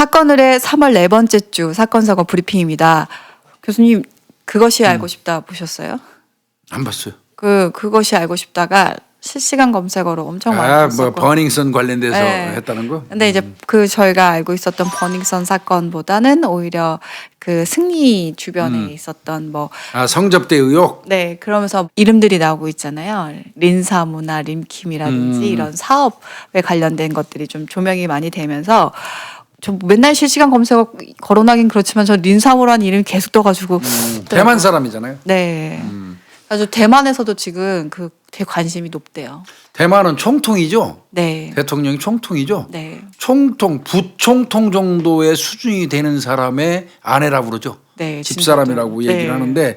사건을 해 3월 네 번째 주 사건 사고 브리핑입니다. 교수님 그것이 알고 싶다 보셨어요? 안 봤어요. 그것이 알고 싶다가 실시간 검색어로 엄청 많이 뭐 있었고. 버닝썬 관련돼서 네. 했다는 거? 근데 이제 저희가 알고 있었던 버닝썬 사건보다는 오히려 그 승리 주변에 있었던 뭐 성접대 의혹? 네, 그러면서 이름들이 나오고 있잖아요. 린사무나 림킴이라든지 이런 사업에 관련된 것들이 좀 조명이 많이 되면서 좀 맨날 실시간 검색어 거론하긴 그렇지만 저 린사무라는 이름이 계속 떠가지고 대만 사람이잖아요. 네. 아주 대만에서도 지금 그 되게 관심이 높대요. 대만은 총통이죠? 네. 대통령이 총통이죠? 네. 총통, 부총통 정도의 수준이 되는 사람의 아내라고 그러죠. 네. 집사람이라고 진짜죠. 얘기를 네. 하는데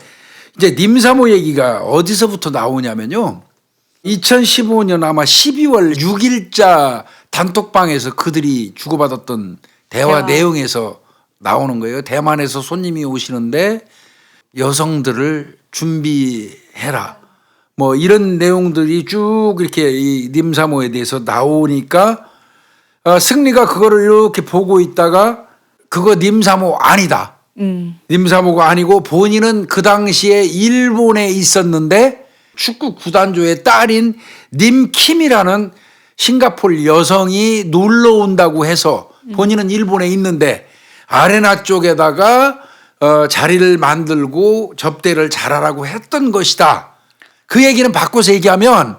이제 님사모 얘기가 어디서부터 나오냐면요. 2015년 아마 12월 6일자 단톡방에서 그들이 주고받았던 대화 내용에서 나오는 거예요. 대만에서 손님이 오시는데 여성들을 준비해라. 뭐 이런 내용들이 쭉 이렇게 이 님사모에 대해서 나오니까 승리가 그거를 이렇게 보고 있다가 그거 님사모 아니다. 님사모가 아니고 본인은 그 당시에 일본에 있었는데 축구 구단주의 딸인 님킴이라는 싱가포르 여성이 놀러 온다고 해서 본인은 일본에 있는데 아레나 쪽에다가 자리를 만들고 접대를 잘하라고 했던 것이다. 그 얘기는 바꿔서 얘기하면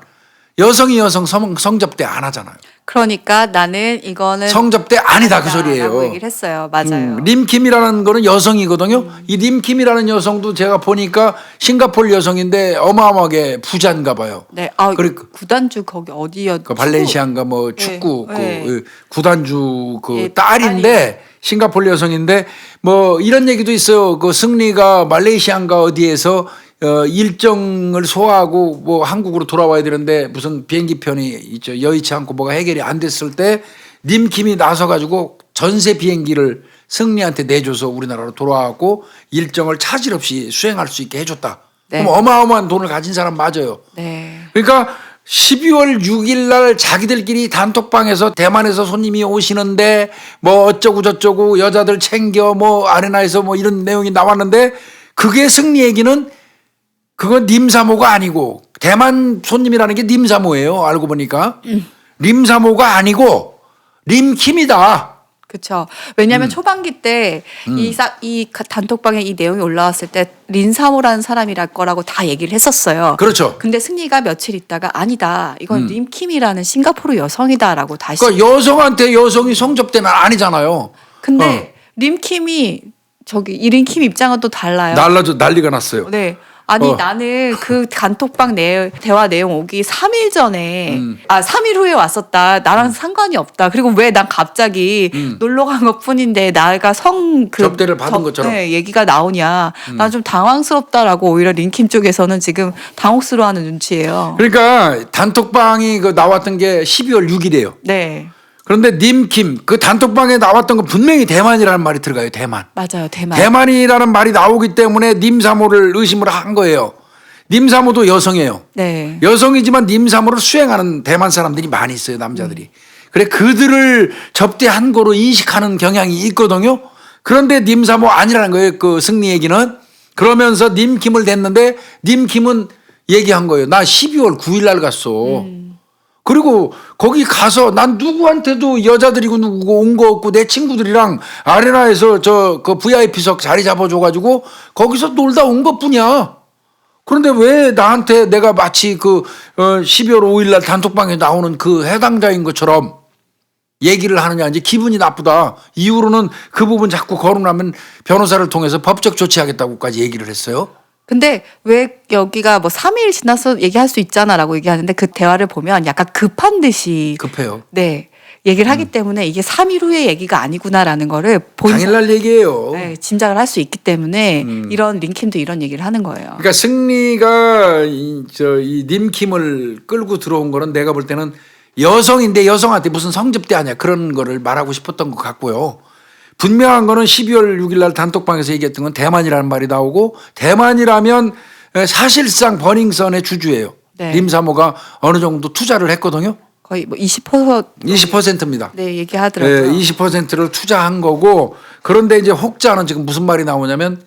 여성이 여성 성접대 안 하잖아요. 그러니까 나는 이거는 성접대 아니다 그 라고 소리예요. 얘기를 했어요. 맞아요. 림킴이라는 거는 여성이거든요. 이 림킴이라는 여성도 제가 보니까 싱가포르 여성인데 어마어마하게 부자인가 봐요. 네. 그리고 구단주 거기 어디였죠? 그 발렌시아인가 뭐 축구 네. 그 구단주 그 예, 딸인데 싱가포르 여성인데 뭐 이런 얘기도 있어요. 그 승리가 말레이시아인가 어디에서 일정을 소화하고 뭐 한국으로 돌아와야 되는데 무슨 비행기 편이 있죠. 여의치 않고 뭐가 해결이 안 됐을 때 님킴이 나서 가지고 전세 비행기를 승리한테 내줘서 우리나라로 돌아왔고 일정을 차질 없이 수행할 수 있게 해줬다. 네. 그럼 어마어마한 돈을 가진 사람 맞아요. 네. 그러니까 12월 6일 날 자기들끼리 단톡방에서 대만에서 손님이 오시는데 뭐 어쩌고 저쩌고 여자들 챙겨 뭐 아레나에서 뭐 이런 내용이 나왔는데 그게 승리 얘기는 그건 님사모가 아니고 대만 손님이라는 게 님사모예요. 알고 보니까 림사모가 아니고 림킴이다. 그렇죠. 왜냐하면 초반기 때 이 단톡방에 이 내용이 올라왔을 때 린사모라는 사람이랄 거라고 다 얘기를 했었어요. 그렇죠. 근데 승리가 며칠 있다가 아니다. 이건 림킴이라는 싱가포르 여성이다라고 다시. 그러니까 여성한테 여성이 성접대는 아니잖아요. 근데 림킴이 저기 이림킴 입장은 또 달라요. 난리가 났어요. 네. 아니 나는 그 단톡방 대화 내용 오기 3일 전에 3일 후에 왔었다. 나랑 상관이 없다. 그리고 왜 난 갑자기 놀러 간 것뿐인데 나가 접대를 받은 것처럼. 네, 얘기가 나오냐. 난 좀 당황스럽다라고 오히려 린킴 쪽에서는 지금 당혹스러워하는 눈치예요. 그러니까 단톡방이 그 나왔던 게 12월 6일이에요. 네. 그런데 님킴 그 단톡방에 나왔던 건 분명히 대만이라는 말이 들어가요. 대만. 맞아요. 대만이라는 말이 나오기 때문에 님사모를 의심을 한 거예요. 님사모도 여성이에요. 네. 여성이지만 님사모를 수행하는 대만 사람들이 많이 있어요. 남자들이. 그래 그들을 접대한 거로 인식하는 경향이 있거든요. 그런데 님사모 아니라는 거예요. 그 승리 얘기는. 그러면서 님킴을 댔는데 님킴은 얘기한 거예요. 나 12월 9일 날 갔어. 그리고 거기 가서 난 누구한테도 여자들이고 누구고 온 거 없고 내 친구들이랑 아레나에서 그 VIP석 자리 잡아줘가지고 거기서 놀다 온 것뿐이야. 그런데 왜 나한테 내가 마치 그 12월 5일 날 단톡방에 나오는 그 해당자인 것처럼 얘기를 하느냐. 이제 기분이 나쁘다. 이후로는 그 부분 자꾸 거론하면 변호사를 통해서 법적 조치하겠다고까지 얘기를 했어요. 근데 왜 여기가 뭐 3일 지나서 얘기할 수 있잖아라고 얘기하는데 그 대화를 보면 약간 급한 듯이 급해요. 네. 얘기를 하기 때문에 이게 3일 후의 얘기가 아니구나라는 거를 당일날 얘기예요. 네, 짐작을 할 수 있기 때문에 이런 린킴도 이런 얘기를 하는 거예요. 그러니까 승리가 이 님킴을 끌고 들어온 거는 내가 볼 때는 여성인데 여성한테 무슨 성접대 아니야 그런 거를 말하고 싶었던 것 같고요. 분명한 거는 12월 6일 날 단톡방에서 얘기했던 건 대만이라는 말이 나오고 대만이라면 사실상 버닝썬의 주주예요. 네. 림사모가 어느 정도 투자를 했거든요. 거의 뭐 20% 20%입니다. 네, 얘기하더라고요. 20%를 투자한 거고 그런데 이제 혹자는 지금 무슨 말이 나오냐면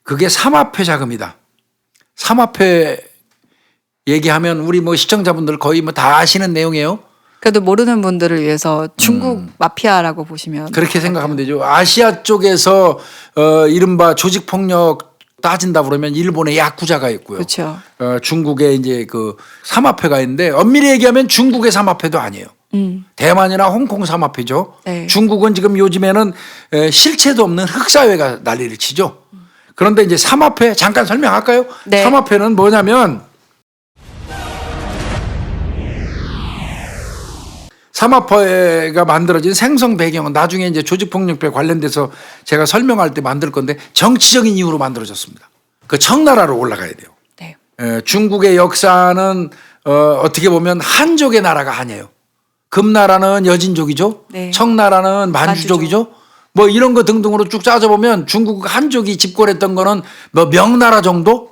그게 삼합회 자금이다. 삼합회 얘기하면 우리 뭐 시청자분들 거의 뭐 다 아시는 내용이에요. 그래도 모르는 분들을 위해서 중국 마피아라고 보시면 그렇게 생각하면 되죠. 아시아 쪽에서 이른바 조직 폭력 따진다 그러면 일본의 야쿠자가 있고요. 그렇죠. 중국의 이제 그 삼합회가 있는데 엄밀히 얘기하면 중국의 삼합회도 아니에요. 대만이나 홍콩 삼합회죠. 네. 중국은 지금 요즘에는 실체도 없는 흑사회가 난리를 치죠. 그런데 이제 삼합회 잠깐 설명할까요? 네. 삼합회는 뭐냐면 삼합회가 만들어진 생성 배경은 나중에 이제 조직폭력배 관련돼서 제가 설명할 때 만들 건데 정치적인 이유로 만들어졌습니다. 그 청나라로 올라가야 돼요. 네. 중국의 역사는 어떻게 보면 한족의 나라가 아니에요. 금나라는 여진족이죠. 네. 청나라는 만주족이죠. 뭐 이런 거 등등으로 쭉 짜져보면 중국 한족이 집권했던 거는 뭐 명나라 정도?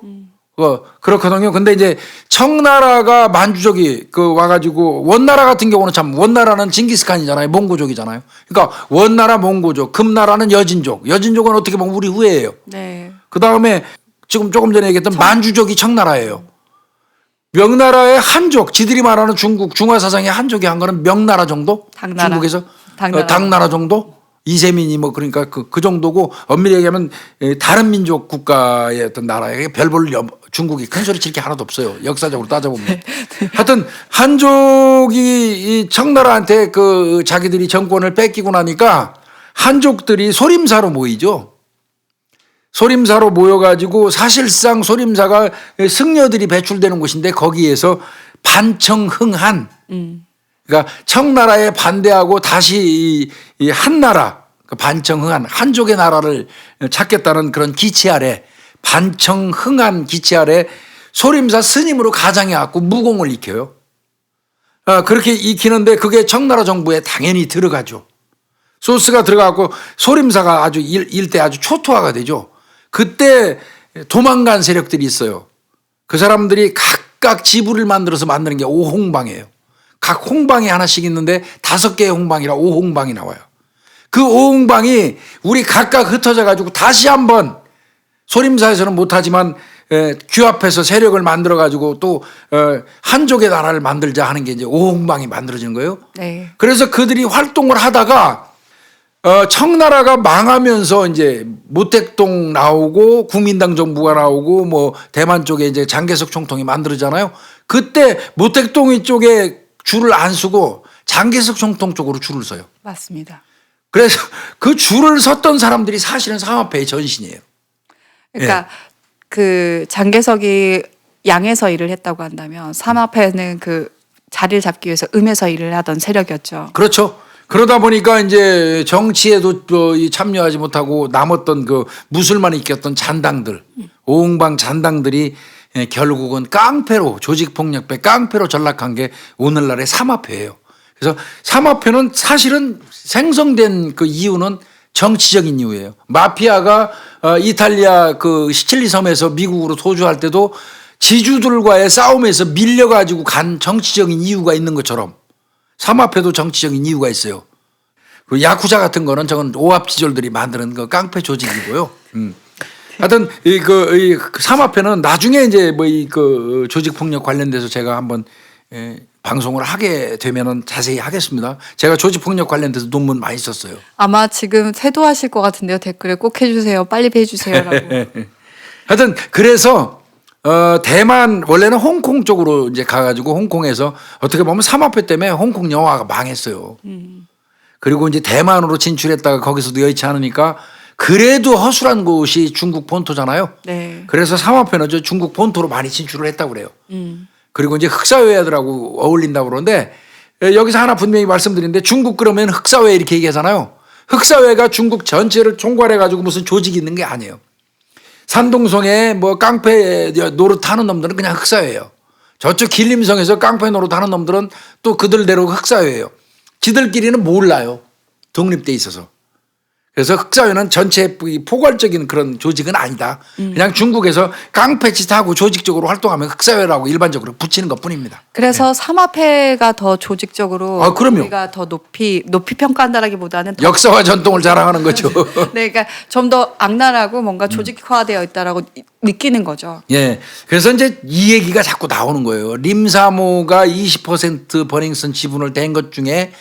그렇거든요. 근데 이제 청나라가 만주족이 와가지고 원나라 같은 경우는 참 원나라는 징기스칸이잖아요. 몽고족이잖아요. 그러니까 원나라 몽고족, 금나라는 여진족. 여진족은 어떻게 보면 우리 후예예요. 네. 그 다음에 지금 조금 전에 얘기했던 만주족이 청나라예요. 명나라의 한족, 지들이 말하는 중국 중화사상의 한족이 한 거는 명나라 정도? 당나라. 중국에서 당나라. 당나라 정도? 이세민이 뭐 그러니까 그 정도고 엄밀히 얘기하면 다른 민족 국가의 어떤 나라에 별 볼 중국이 큰 소리 칠 게 하나도 없어요. 역사적으로 따져보면. 하여튼 한족이 이 청나라한테 그 자기들이 정권을 뺏기고 나니까 한족들이 소림사로 모이죠. 소림사로 모여가지고 사실상 소림사가 승려들이 배출되는 곳인데 거기에서 반청흥한 그러니까 청나라에 반대하고 다시 이 한나라 반청흥한 한족의 나라를 찾겠다는 그런 기치 아래 반청흥한 기치 아래 소림사 스님으로 가장해 갖고 무공을 익혀요. 그렇게 익히는데 그게 청나라 정부에 당연히 들어가죠. 소스가 들어가고 소림사가 아주 일대 아주 초토화가 되죠. 그때 도망간 세력들이 있어요. 그 사람들이 각각 지부를 만들어서 만드는 게 오홍방이에요. 각 홍방이 하나씩 있는데 5개의 홍방이라 오홍방이 나와요. 그 오홍방이 우리 각각 흩어져 가지고 다시 한번 소림사에서는 못하지만 규합해서 세력을 만들어 가지고 또 한족의 나라를 만들자 하는 게 이제 오홍방이 만들어지는 거예요. 네. 그래서 그들이 활동을 하다가 청나라가 망하면서 이제 모택동 나오고 국민당 정부가 나오고 뭐 대만 쪽에 이제 장개석 총통이 만들어지잖아요. 그때 모택동 쪽에 줄을 안 서고 장개석 총통 쪽으로 줄을 서요. 맞습니다. 그래서 그 줄을 섰던 사람들이 사실은 삼합회의 전신이에요. 그러니까 그 장개석이 양에서 일을 했다고 한다면 삼합회는 그 자리를 잡기 위해서 음에서 일을 하던 세력이었죠. 그렇죠. 그러다 보니까 이제 정치에도 참여하지 못하고 남았던 그 무술만 익혔던 잔당들, 오홍방 잔당들이 결국은 깡패로 조직폭력배 깡패로 전락한 게 오늘날의 삼합회예요. 그래서 삼합회는 사실은 생성된 그 이유는 정치적인 이유예요. 마피아가 이탈리아 그 시칠리 섬에서 미국으로 도주할 때도 지주들과의 싸움에서 밀려가지고 간 정치적인 이유가 있는 것처럼 삼합회도 정치적인 이유가 있어요. 그 야쿠자 같은 거는 저건 오합지졸들이 만드는 그 깡패 조직이고요. 하여튼 이 삼합회는 나중에 이제 뭐 이 그 조직 폭력 관련돼서 제가 한번 방송을 하게 되면은 자세히 하겠습니다. 제가 조직 폭력 관련돼서 논문 많이 썼어요. 아마 지금 세도하실 것 같은데요. 댓글에 꼭 해주세요. 빨리 해주세요라고. 하여튼 그래서 대만 원래는 홍콩 쪽으로 이제 가가지고 홍콩에서 어떻게 보면 삼합회 때문에 홍콩 영화가 망했어요. 그리고 이제 대만으로 진출했다가 거기서도 여의치 않으니까 그래도 허술한 곳이 중국 본토잖아요. 네. 그래서 삼합회는 저 중국 본토로 많이 진출을 했다고 그래요. 그리고 이제 흑사회들하고 어울린다고 그러는데 여기서 하나 분명히 말씀드리는데 중국 그러면 흑사회 이렇게 얘기하잖아요. 흑사회가 중국 전체를 총괄해 가지고 무슨 조직이 있는 게 아니에요. 산동성에 뭐 깡패 노릇하는 놈들은 그냥 흑사회예요. 저쪽 길림성에서 깡패 노릇하는 놈들은 또 그들대로 흑사회예요. 지들끼리는 몰라요. 독립돼 있어서. 그래서 흑사회는 전체 포괄적인 그런 조직은 아니다. 그냥 중국에서 깡패짓하고 조직적으로 활동하면 흑사회라고 일반적으로 붙이는 것뿐입니다. 그래서 삼합회가 더 조직적으로 아, 그럼요. 우리가 더 높이 평가한다라기보다는 더 역사와 전통을 자랑하는 거죠. 네, 그러니까 좀 더 악랄하고 뭔가 조직화되어 있다라고 느끼는 거죠. 예. 그래서 이제 이 얘기가 자꾸 나오는 거예요. 림사모가 20% 버닝썬 지분을 댄 것 중에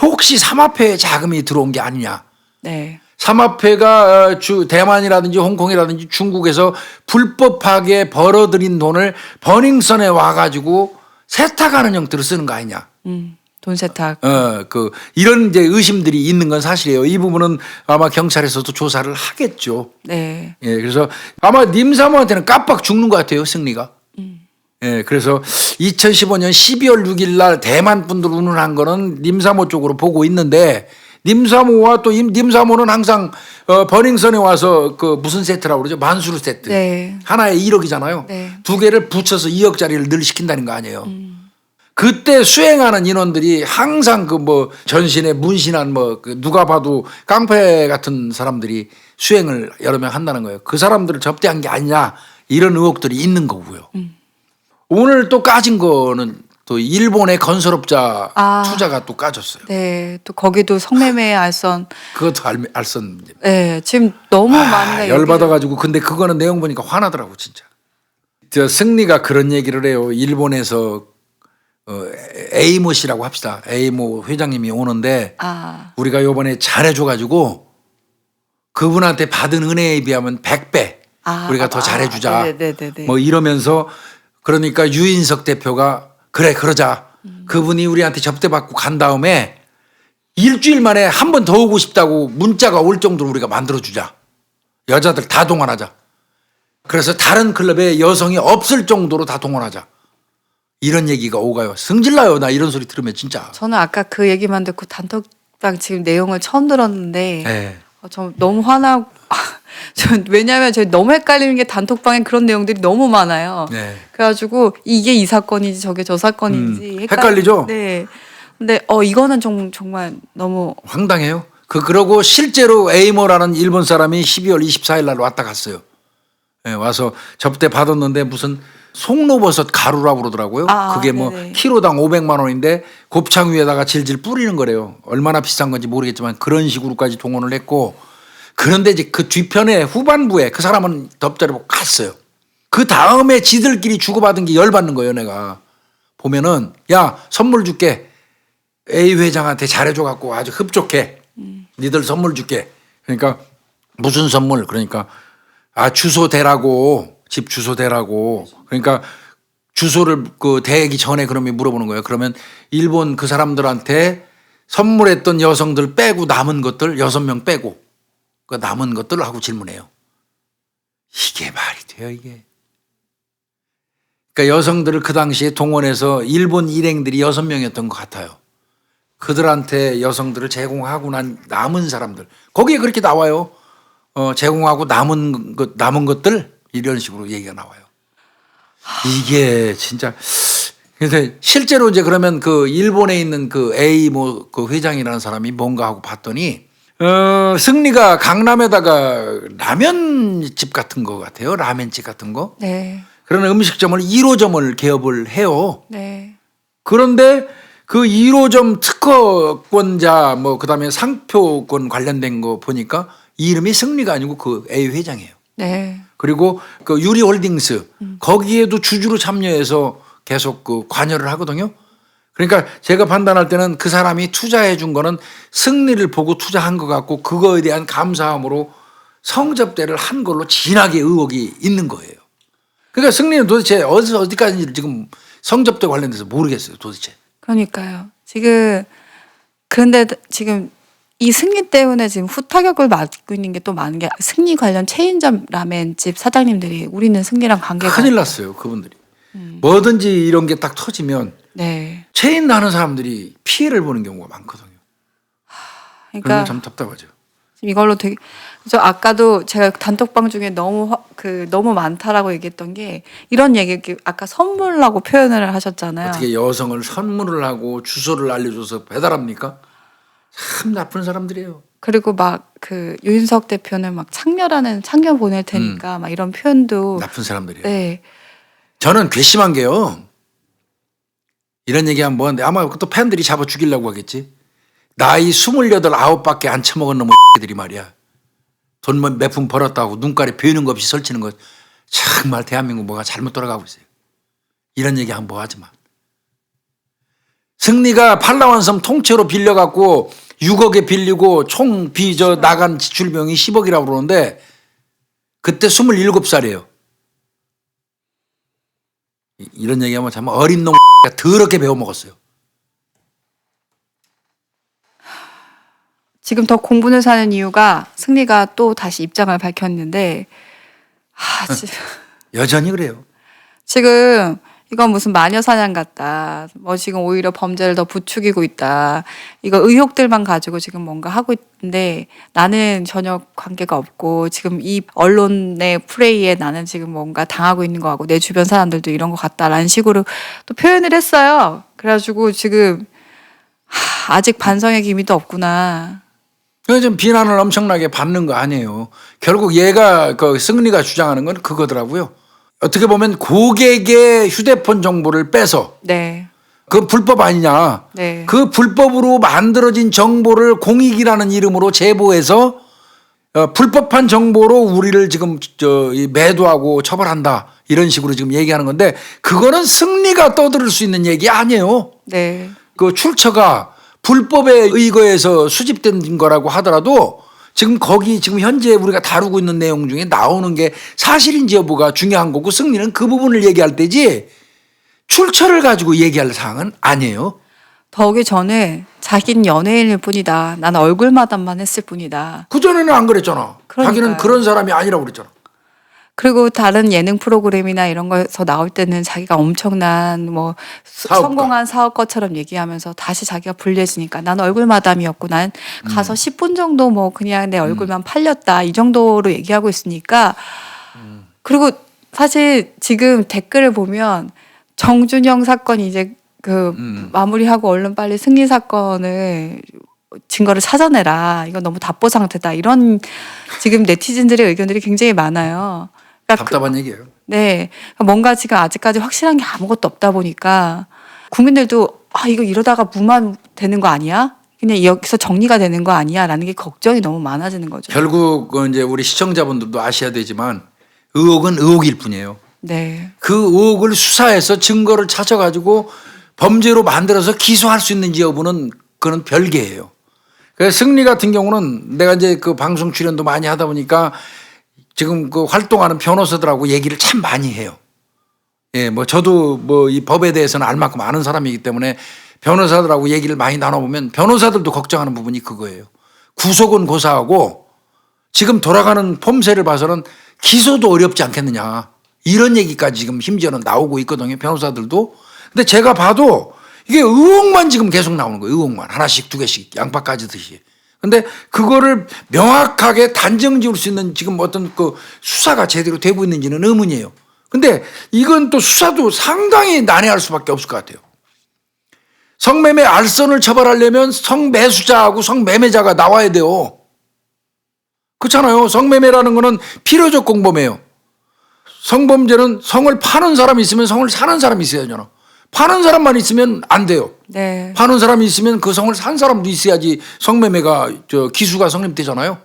혹시 삼합회에 자금이 들어온 게 아니냐. 네. 삼합회가 대만이라든지 홍콩이라든지 중국에서 불법하게 벌어들인 돈을 버닝썬에 와가지고 세탁하는 형태로 쓰는 거 아니냐. 돈 세탁. 이런 이제 의심들이 있는 건 사실이에요. 이 부분은 아마 경찰에서도 조사를 하겠죠. 네. 예, 그래서 아마 님사모한테는 깜빡 죽는 것 같아요, 승리가. 예, 그래서 2015년 12월 6일 날 대만 분들 운운한 거는 님사모 쪽으로 보고 있는데 님사모와 또 님사모는 항상 버닝썬에 와서 그 무슨 세트라고 그러죠? 만수르 세트. 네. 하나에 1억이잖아요. 네. 두 개를 붙여서 2억짜리를 늘 시킨다는 거 아니에요. 그때 수행하는 인원들이 항상 그 뭐 전신에 문신한 뭐 누가 봐도 깡패 같은 사람들이 수행을 여러 명 한다는 거예요. 그 사람들을 접대한 게 아니냐 이런 의혹들이 있는 거고요. 오늘 또 까진 거는 또 일본의 건설업자 투자가 또 까졌어요. 네. 또 거기도 성매매 알선. 그것도 알선. 네. 지금 너무 많은 열받아가지고 근데 그거는 내용 보니까 화나더라고 진짜. 저 승리가 그런 얘기를 해요. 일본에서 에이모 씨라고 합시다. 에이모 회장님이 오는데 우리가 요번에 잘해줘가지고 그분한테 받은 은혜에 비하면 100배 우리가 더 잘해주자. 네네네네. 뭐 이러면서 그러니까 유인석 대표가 그래 그러자. 그분이 우리한테 접대받고 간 다음에 일주일 만에 한 번 더 오고 싶다고 문자가 올 정도로 우리가 만들어주자. 여자들 다 동원하자. 그래서 다른 클럽에 여성이 없을 정도로 다 동원하자. 이런 얘기가 오가요. 승질나요. 나 이런 소리 들으면 진짜. 저는 아까 그 얘기만 듣고 단톡방 지금 내용을 처음 들었는데 네. 저 너무 화나고 왜냐하면 저희 너무 헷갈리는 게 단톡방에 그런 내용들이 너무 많아요. 네. 그래가지고 이게 이 사건이지 저게 저 사건인지 헷갈리죠? 네. 근데 이거는 정말 너무 황당해요. 그러고 실제로 에이모라는 일본 사람이 12월 24일 날 왔다 갔어요. 네, 와서 접대 받았는데 무슨 송로버섯 가루라고 그러더라고요. 그게 뭐 네네. 키로당 500만 원인데 곱창 위에다가 질질 뿌리는 거래요. 얼마나 비싼 건지 모르겠지만 그런 식으로까지 동원을 했고 그런데 이제 그 뒤편에 후반부에 그 사람은 덥자리 보고 갔어요. 그 다음에 지들끼리 주고받은 게 열받는 거예요. 내가 보면은 야 선물 줄게. A 회장한테 잘해줘갖고 아주 흡족해. 니들 선물 줄게. 그러니까 무슨 선물? 그러니까 주소 대라고. 집 주소 대라고. 그러니까 주소를 그 대기 전에 그러면 물어보는 거예요. 그러면 일본 그 사람들한테 선물했던 여성들 빼고 남은 것들 6명 빼고 그 남은 것들 하고 질문해요. 이게 말이 돼요 이게. 그러니까 여성들을 그 당시에 동원해서 일본 일행들이 6명이었던 것 같아요. 그들한테 여성들을 제공하고 난 남은 사람들 거기에 그렇게 나와요. 제공하고 남은 것들 이런 식으로 얘기가 나와요. 이게 진짜 그래서 실제로 이제 그러면 그 일본에 있는 그 A 그 회장이라는 사람이 뭔가 하고 봤더니 승리가 강남에다가 라면집 같은 거 같아요. 라면집 같은 거. 네. 그런 음식점을 1호점을 개업을 해요. 네. 그런데 그 1호점 특허권자 뭐 그다음에 상표권 관련된 거 보니까 이름이 승리가 아니고 그 A 회장이에요. 네. 그리고 그 유리홀딩스 거기에도 주주로 참여해서 계속 그 관여를 하거든요. 그러니까 제가 판단할 때는 그 사람이 투자해 준 거는 승리를 보고 투자한 것 같고 그거에 대한 감사함으로 성접대를 한 걸로 진하게 의혹이 있는 거예요. 그러니까 승리는 도대체 어디까지 지금 성접대 관련돼서 모르겠어요. 도대체. 그러니까요. 그런데 지금 이 승리 때문에 지금 후타격을 맞고 있는 게 또 많은 게 승리 관련 체인점 라멘집 사장님들이 우리는 승리랑 관계가 큰일 났어요. 그분들이. 뭐든지 이런 게 딱 터지면 네. 체인 나는 사람들이 피해를 보는 경우가 많거든요. 그러니까 그러면 참 답답하죠. 이걸로 되게 저 아까도 제가 단톡방 중에 너무 많다라고 얘기했던 게 이런 얘기 아까 선물라고 표현을 하셨잖아요. 어떻게 여성을 선물을 하고 주소를 알려줘서 배달합니까? 참 나쁜 사람들이에요. 그리고 막 그 유인석 대표는 막 창녀 보낼 테니까 막 이런 표현도 나쁜 사람들이에요. 네. 저는 괘씸한 게요. 이런 얘기하면 뭐하는데 아마 또 팬들이 잡아 죽이려고 하겠지. 나이 28, 9밖에 안 처먹은 놈의 들이 말이야. 돈 몇 푼 벌었다고 눈가리 베이는 거 없이 설치는 거 정말 대한민국 뭐가 잘못 돌아가고 있어요. 이런 얘기하면 뭐하지만. 승리가 팔라완섬 통째로 빌려갖고 6억에 빌리고 총 나간 지출비용이 10억이라고 그러는데 그때 27살이에요. 이런 얘기하면 참 어린 놈 더럽게 배워먹었어요. 지금 더 공분을 사는 이유가 승리가 또 다시 입장을 밝혔는데 여전히 그래요. 지금 이건 무슨 마녀 사냥 같다. 뭐 지금 오히려 범죄를 더 부추기고 있다. 이거 의혹들만 가지고 지금 뭔가 하고 있는데 나는 전혀 관계가 없고 지금 이 언론의 프레이에 나는 지금 뭔가 당하고 있는 거 같고 내 주변 사람들도 이런 거 같다라는 식으로 또 표현을 했어요. 그래가지고 지금 아직 반성의 기미도 없구나. 그래서 좀 비난을 엄청나게 받는 거 아니에요. 결국 얘가 승리가 주장하는 건 그거더라고요. 어떻게 보면 고객의 휴대폰 정보를 빼서 네. 그 불법 아니냐. 네. 그 불법으로 만들어진 정보를 공익이라는 이름으로 제보해서 불법한 정보로 우리를 지금 매도하고 처벌한다. 이런 식으로 지금 얘기하는 건데 그거는 승리가 떠들을 수 있는 얘기 아니에요. 네. 그 출처가 불법에 의거해서 수집된 거라고 하더라도 지금 거기 지금 현재 우리가 다루고 있는 내용 중에 나오는 게 사실인지 여부가 중요한 거고 승리는 그 부분을 얘기할 때지 출처를 가지고 얘기할 사항은 아니에요. 더욱이 전에 자기는 연예인일 뿐이다. 나는 얼굴 마담만 했을 뿐이다. 그전에는 안 그랬잖아. 그러니까요. 자기는 그런 사람이 아니라고 그랬잖아. 그리고 다른 예능 프로그램이나 이런 거에서 나올 때는 자기가 엄청난 뭐 사업가. 성공한 사업가처럼 얘기하면서 다시 자기가 불리해지니까 난 얼굴 마담이었고 난 가서 10분 정도 뭐 그냥 내 얼굴만 팔렸다 이 정도로 얘기하고 있으니까 그리고 사실 지금 댓글을 보면 정준영 사건이 이제 마무리하고 얼른 빨리 승리 사건을 증거를 찾아내라. 이건 너무 답보 상태다. 이런 지금 네티즌들의 의견들이 굉장히 많아요. 그러니까 답답한 얘기예요. 네. 뭔가 지금 아직까지 확실한 게 아무것도 없다 보니까 국민들도 이거 이러다가 무마되는 거 아니야? 그냥 여기서 정리가 되는 거 아니야? 라는 게 걱정이 너무 많아지는 거죠. 결국 이제 우리 시청자분들도 아셔야 되지만 의혹은 의혹일 뿐이에요. 네. 그 의혹을 수사해서 증거를 찾아가지고 범죄로 만들어서 기소할 수 있는지 여부는 그건 별개예요. 그래서 승리 같은 경우는 내가 이제 그 방송 출연도 많이 하다 보니까 지금 그 활동하는 변호사들하고 얘기를 참 많이 해요. 예, 뭐 저도 뭐 이 법에 대해서는 알 만큼 아는 사람이기 때문에 변호사들하고 얘기를 많이 나눠보면 변호사들도 걱정하는 부분이 그거예요. 구속은 고사하고 지금 돌아가는 폼새를 봐서는 기소도 어렵지 않겠느냐. 이런 얘기까지 지금 심지어는 나오고 있거든요. 변호사들도. 근데 제가 봐도 이게 의혹만 지금 계속 나오는 거예요. 의혹만. 하나씩 두 개씩 양파 까지듯이. 근데 그거를 명확하게 단정 지을 수 있는 지금 어떤 그 수사가 제대로 되고 있는지는 의문이에요. 근데 이건 또 수사도 상당히 난해할 수밖에 없을 것 같아요. 성매매 알선을 처벌하려면 성매수자하고 성매매자가 나와야 돼요. 그렇잖아요. 성매매라는 거는 필요적 공범이에요. 성범죄는 성을 파는 사람이 있으면 성을 사는 사람이 있어야 되잖아. 파는 사람만 있으면 안 돼요. 네. 파는 사람이 있으면 그 성을 산 사람도 있어야지 성매매가 기수가 성립되잖아요.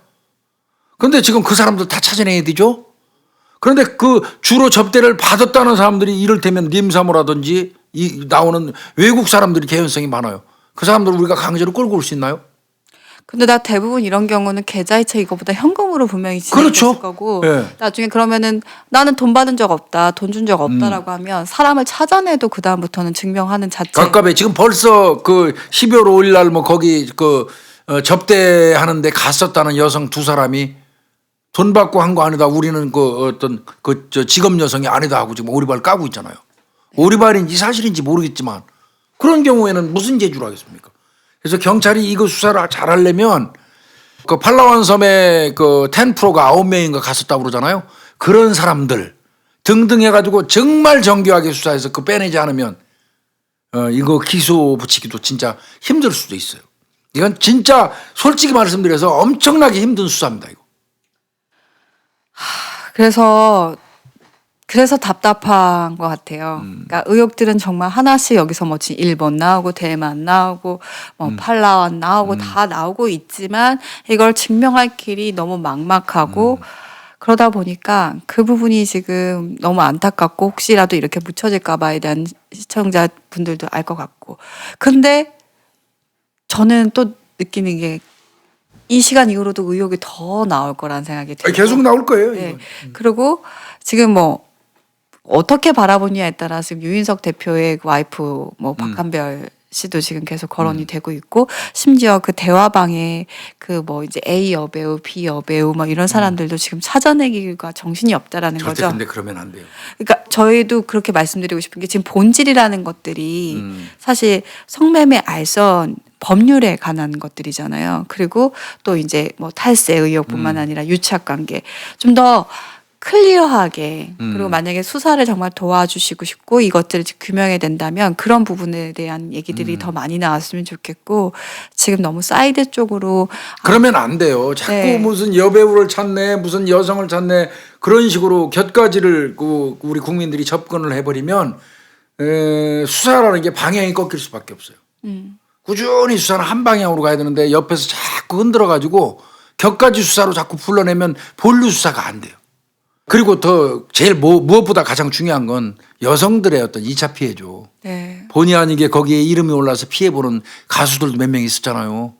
그런데 지금 그 사람들 다 찾아내야 되죠. 그런데 그 주로 접대를 받았다는 사람들이 이를테면 림사모라든지 나오는 외국 사람들이 개연성이 많아요. 그 사람들 우리가 강제로 끌고 올 수 있나요? 근데 나 대부분 이런 경우는 계좌이체 이거보다 현금으로 분명히 진행됐을 그렇죠. 거고 네. 나중에 그러면은 나는 돈 받은 적 없다, 돈 준 적 없다라고 하면 사람을 찾아내도 그 다음부터는 증명하는 자체. 갑갑해. 지금 벌써 그 12월 5일 날 뭐 거기 접대하는데 갔었다는 여성 두 사람이 돈 받고 한 거 아니다. 우리는 직업 여성이 아니다 하고 지금 오리발 까고 있잖아요. 오리발인지 사실인지 모르겠지만 그런 경우에는 무슨 제주를 하겠습니까? 그래서 경찰이 이거 수사를 잘 하려면 그 팔라완 섬에 그 10%가 9명인가 갔었다고 그러잖아요. 그런 사람들 등등 해가지고 정말 정교하게 수사해서 그 빼내지 않으면 이거 기소 붙이기도 진짜 힘들 수도 있어요. 이건 진짜 솔직히 말씀드려서 엄청나게 힘든 수사입니다. 이거. 그래서 답답한 것 같아요. 그러니까 의혹들은 정말 하나씩 여기서 뭐 지금 일본 나오고 대만 나오고 뭐 팔라완 나오고 다 나오고 있지만 이걸 증명할 길이 너무 막막하고 그러다 보니까 그 부분이 지금 너무 안타깝고 혹시라도 이렇게 묻혀질까 봐에 대한 시청자분들도 알 것 같고. 근데 저는 또 느끼는 게 이 시간 이후로도 의혹이 더 나올 거라는 생각이 들어요. 계속 나올 거예요. 네. 이건. 그리고 지금 뭐 어떻게 바라보냐에 따라 지금 유인석 대표의 그 와이프 뭐 박한별 씨도 지금 계속 거론이 되고 있고 심지어 그 대화방에 그 뭐 이제 A 여배우, B 여배우 뭐 이런 사람들도 지금 찾아내기가 정신이 없다라는 절대 거죠. 근데 그러면 안 돼요. 그러니까 저희도 그렇게 말씀드리고 싶은 게 지금 본질이라는 것들이 사실 성매매 알선 법률에 관한 것들이잖아요. 그리고 또 이제 뭐 탈세 의혹뿐만 아니라 유착 관계 좀 더 클리어하게 그리고 만약에 수사를 정말 도와주시고 싶고 이것들을 규명해야 된다면 그런 부분에 대한 얘기들이 더 많이 나왔으면 좋겠고 지금 너무 사이드 쪽으로 그러면 안 돼요. 자꾸 네. 무슨 여배우를 찾네, 무슨 여성을 찾네 그런 식으로 곁가지를 우리 국민들이 접근을 해버리면 수사라는 게 방향이 꺾일 수밖에 없어요. 꾸준히 수사는 한 방향으로 가야 되는데 옆에서 자꾸 흔들어가지고 격가지 수사로 자꾸 불러내면 본류 수사가 안 돼요. 그리고 더 제일 무엇보다 가장 중요한 건 여성들의 어떤 2차 피해죠. 네. 본의 아니게 거기에 이름이 올라서 피해보는 가수들도 몇 명 있었잖아요.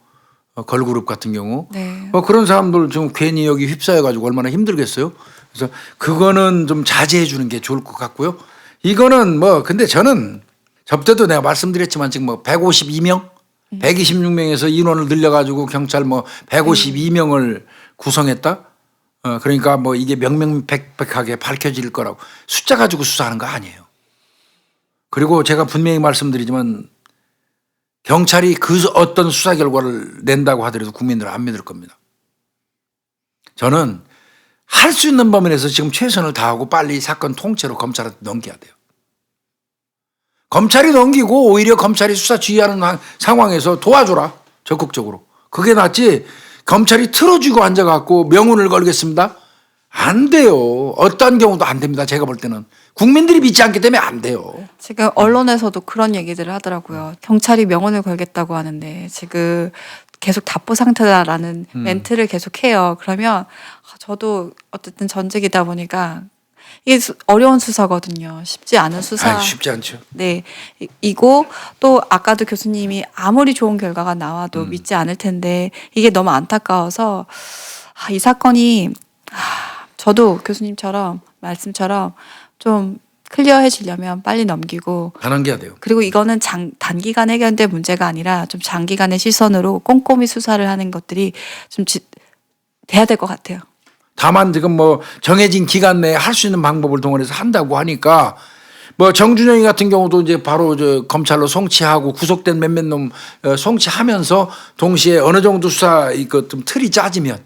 걸그룹 같은 경우. 네. 그런 사람들 좀 괜히 여기 휩싸여가지고 얼마나 힘들겠어요. 그래서 그거는 좀 자제해 주는 게 좋을 것 같고요. 이거는 뭐 근데 저는 접대도 내가 말씀드렸지만 지금 뭐 152명, 126명에서 인원을 늘려가지고 경찰 뭐 152명을 구성했다. 그러니까 뭐 이게 명명백백하게 밝혀질 거라고 숫자 가지고 수사하는 거 아니에요. 그리고 제가 분명히 말씀드리지만 경찰이 그 어떤 수사 결과를 낸다고 하더라도 국민들은 안 믿을 겁니다. 저는 할 수 있는 범위 내에서 지금 최선을 다하고 빨리 사건 통째로 검찰한테 넘겨야 돼요. 검찰이 넘기고 오히려 검찰이 수사 지휘하는 상황에서 도와줘라. 적극적으로. 그게 낫지 검찰이 틀어주고 앉아갖고 명운을 걸겠습니다. 안 돼요. 어떤 경우도 안 됩니다. 제가 볼 때는. 국민들이 믿지 않기 때문에 안 돼요. 지금 언론에서도 그런 얘기들을 하더라고요. 경찰이 명운을 걸겠다고 하는데 지금 계속 답보 상태다라는 멘트를 계속 해요. 그러면 저도 어쨌든 전직이다 보니까 이게 어려운 수사거든요. 쉽지 않은 수사. 쉽지 않죠. 네. 이고 또 아까도 교수님이 아무리 좋은 결과가 나와도 믿지 않을 텐데 이게 너무 안타까워서 이 사건이 저도 교수님처럼 말씀처럼 좀 클리어해지려면 빨리 넘기고 다 넘겨야 돼요. 그리고 이거는 단기간 해결될 문제가 아니라 좀 장기간의 시선으로 꼼꼼히 수사를 하는 것들이 좀 돼야 될 것 같아요. 다만 지금 뭐 정해진 기간 내에 할 수 있는 방법을 동원해서 한다고 하니까 뭐 정준영이 같은 경우도 이제 바로 저 검찰로 송치하고 구속된 몇몇 놈 송치하면서 동시에 어느 정도 수사 이거 좀 틀이 짜지면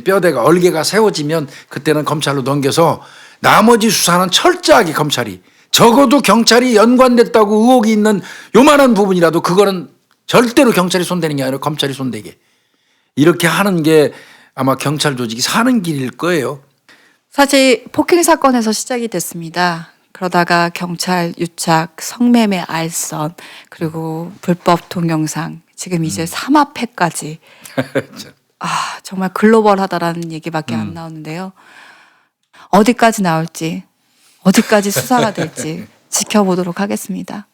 뼈대가 얼개가 세워지면 그때는 검찰로 넘겨서 나머지 수사는 철저하게 검찰이 적어도 경찰이 연관됐다고 의혹이 있는 요만한 부분이라도 그거는 절대로 경찰이 손대는 게 아니라 검찰이 손대게 이렇게 하는 게 아마 경찰 조직이 사는 길일 거예요. 사실 폭행 사건에서 시작이 됐습니다. 그러다가 경찰 유착, 성매매 알선, 그리고 불법 동영상, 지금 이제 삼합회까지. 정말 글로벌하다라는 얘기밖에 안 나오는데요. 어디까지 나올지, 어디까지 수사가 될지 지켜보도록 하겠습니다.